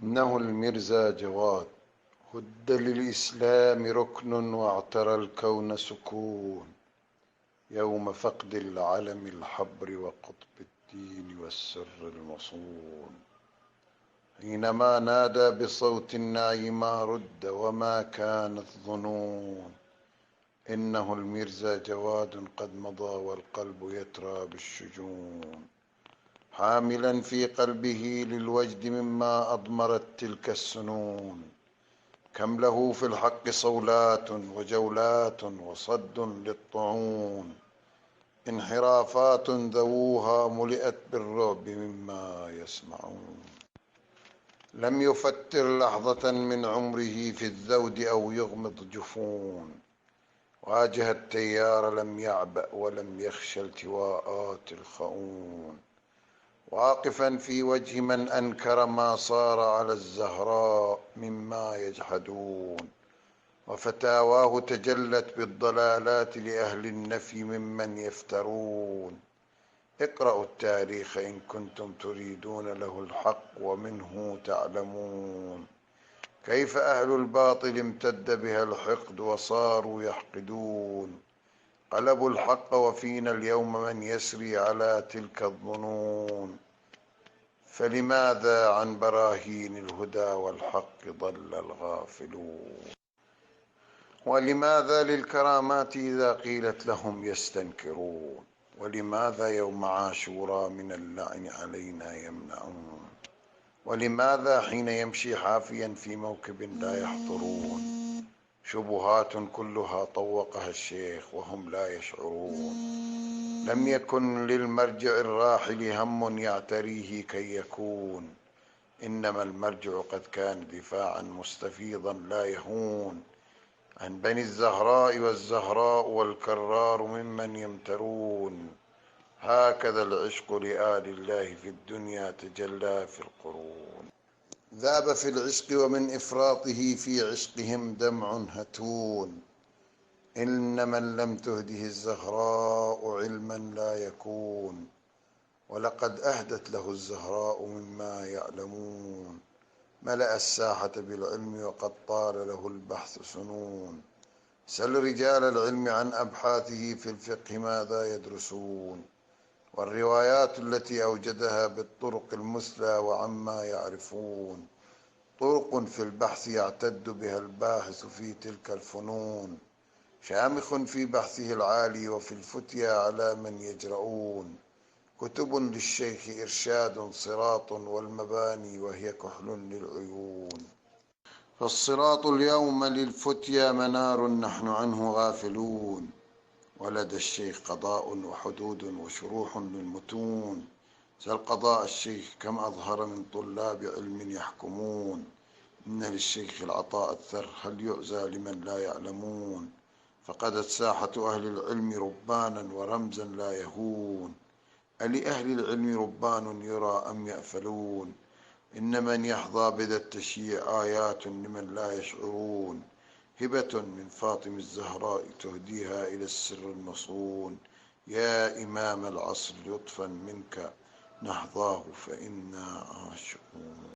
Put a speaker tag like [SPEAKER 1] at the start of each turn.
[SPEAKER 1] إنه الميرزا جواد هد للإسلام ركن واعترى الكون سكون يوم فقد العلم الحبر وقطب الدين والسر المصون حينما نادى بصوت النعي ما رد وما كانت ظنون إنه الميرزا جواد قد مضى والقلب يترى بالشجون حاملا في قلبه للوجد مما أضمرت تلك السنون كم له في الحق صولات وجولات وصد للطعون انحرافات ذووها ملئت بالرعب مما يسمعون لم يفتر لحظة من عمره في الذود أو يغمض جفون واجه التيار لم يعبأ ولم يخشى التواءات الخؤون واقفا في وجه من أنكر ما صار على الزهراء مما يجحدون وفتاواه تجلت بالضلالات لأهل النفي ممن يفترون اقرأوا التاريخ إن كنتم تريدون له الحق ومنه تعلمون كيف أهل الباطل امتد بها الحقد وصاروا يحقدون قلبوا الحق وفينا اليوم من يسري على تلك الظنون فلماذا عن براهين الهدى والحق ضل الغافلون ولماذا للكرامات إذا قيلت لهم يستنكرون ولماذا يوم عاشوراء من اللعن علينا يمنعون ولماذا حين يمشي حافيا في موكب لا يحضرون شبهات كلها طوقها الشيخ وهم لا يشعرون لم يكن للمرجع الراحل هم يعتريه كي يكون إنما المرجع قد كان دفاعا مستفيضا لا يهون عن بني الزهراء والزهراء والكرار ممن يمترون هكذا العشق لآل الله في الدنيا تجلى في القرون ذاب في العشق ومن إفراطه في عشقهم دمع هتون إن من لم تهده الزهراء علما لا يكون ولقد أهدت له الزهراء مما يعلمون ملأ الساحة بالعلم وقد طال له البحث سنون سل رجال العلم عن أبحاثه في الفقه ماذا يدرسون والروايات التي أوجدها بالطرق المثلى وعما يعرفون طرق في البحث يعتد بها الباحث في تلك الفنون شامخ في بحثه العالي وفي الفتيا على من يجرؤون كتب للشيخ إرشاد صراط والمباني وهي كحل للعيون فالصراط اليوم للفتيا منار نحن عنه غافلون ولدى الشيخ قضاء وحدود وشروح للمتون سل قضاء الشيخ كم أظهر من طلاب علم يحكمون إن للشيخ العطاء الثر هل يعزى لمن لا يعلمون فقدت ساحة أهل العلم ربانا ورمزا لا يهون ألأهل العلم ربان يرى أم يأفلون إن من يحظى بذا التشييع آيات لمن لا يشعرون هبة من فاطم الزهراء تهديها إلى السر المصون يا إمام العصر لطفا منك نحظاه فإنا عاشقون.